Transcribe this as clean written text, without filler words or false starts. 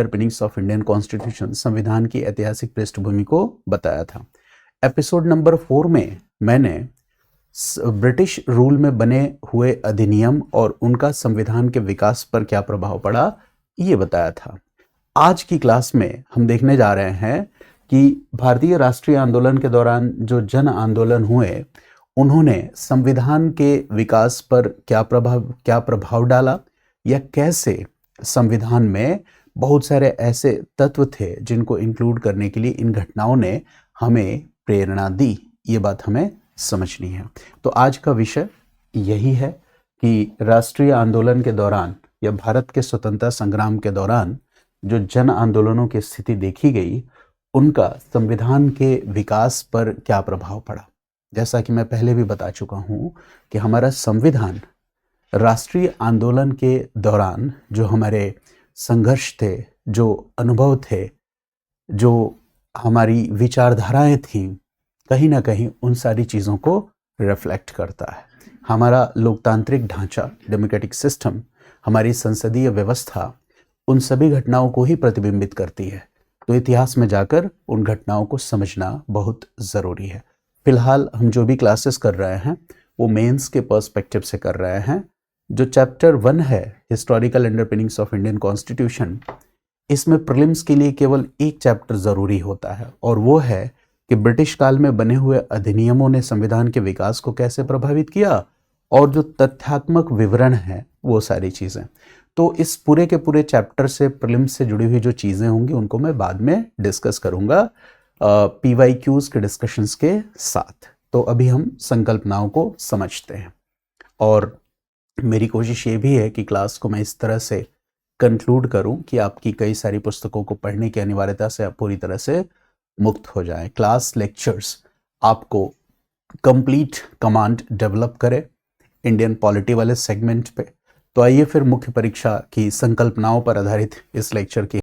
Underpinnings of Indian constitution, संविधान की ऐतिहासिक पृष्ठभूमि को बताया था। एपिसोड नंबर 4 में मैंने ब्रिटिश रूल में बने हुए अधिनियम और उनका संविधान के विकास पर क्या प्रभाव पड़ा ये बताया था। आज की क्लास में हम देखने जा रहे हैं कि भारतीय राष्ट्रीय आंदोलन के दौरान जो जन आंदोलन हुए उन्होंने संविधान के विकास पर क्या प्रभाव डाला, या कैसे संविधान में बहुत सारे ऐसे तत्व थे जिनको इंक्लूड करने के लिए इन घटनाओं ने हमें प्रेरणा दी। ये बात हमें समझनी है। तो आज का विषय यही है कि राष्ट्रीय आंदोलन के दौरान या भारत के स्वतंत्रता संग्राम के दौरान जो जन आंदोलनों की स्थिति देखी गई उनका संविधान के विकास पर क्या प्रभाव पड़ा। जैसा कि मैं पहले भी बता चुका हूं कि हमारा संविधान राष्ट्रीय आंदोलन के दौरान जो हमारे संघर्ष थे, जो अनुभव थे, जो हमारी विचारधाराएं थीं, कहीं ना कहीं उन सारी चीज़ों को रिफ्लेक्ट करता है। हमारा लोकतांत्रिक ढांचा, डेमोक्रेटिक सिस्टम, हमारी संसदीय व्यवस्था उन सभी घटनाओं को ही प्रतिबिंबित करती है। तो इतिहास में जाकर उन घटनाओं को समझना बहुत ज़रूरी है। फिलहाल हम जो भी क्लासेस कर रहे हैं वो मेंस के पर्सपेक्टिव से कर रहे हैं। जो चैप्टर 1 है, historical underpinnings of Indian constitution, इसमें प्रीलिम्स के लिए केवल एक चैप्टर ज़रूरी होता है और वो है कि ब्रिटिश काल में बने हुए अधिनियमों ने संविधान के विकास को कैसे प्रभावित किया, और जो तथ्यात्मक विवरण है वो सारी चीज़ें। तो इस पूरे के पूरे चैप्टर से प्रीलिम्स से जुड़ी हुई जो चीज़ें होंगी उनको मैं बाद में डिस्कस करूंगा PYQs के डिस्कशंस के साथ। तो अभी हम संकल्पनाओं को समझते हैं और मेरी कोशिश ये भी है कि क्लास को मैं इस तरह से कंक्लूड करूं कि आपकी कई सारी पुस्तकों को पढ़ने की अनिवार्यता से आप पूरी तरह से मुक्त हो जाएं। क्लास लेक्चर्स आपको कंप्लीट कमांड डेवलप करे इंडियन पॉलिटी वाले सेगमेंट पे। तो आइए फिर मुख्य परीक्षा की संकल्पनाओं पर आधारित इस लेक्चर की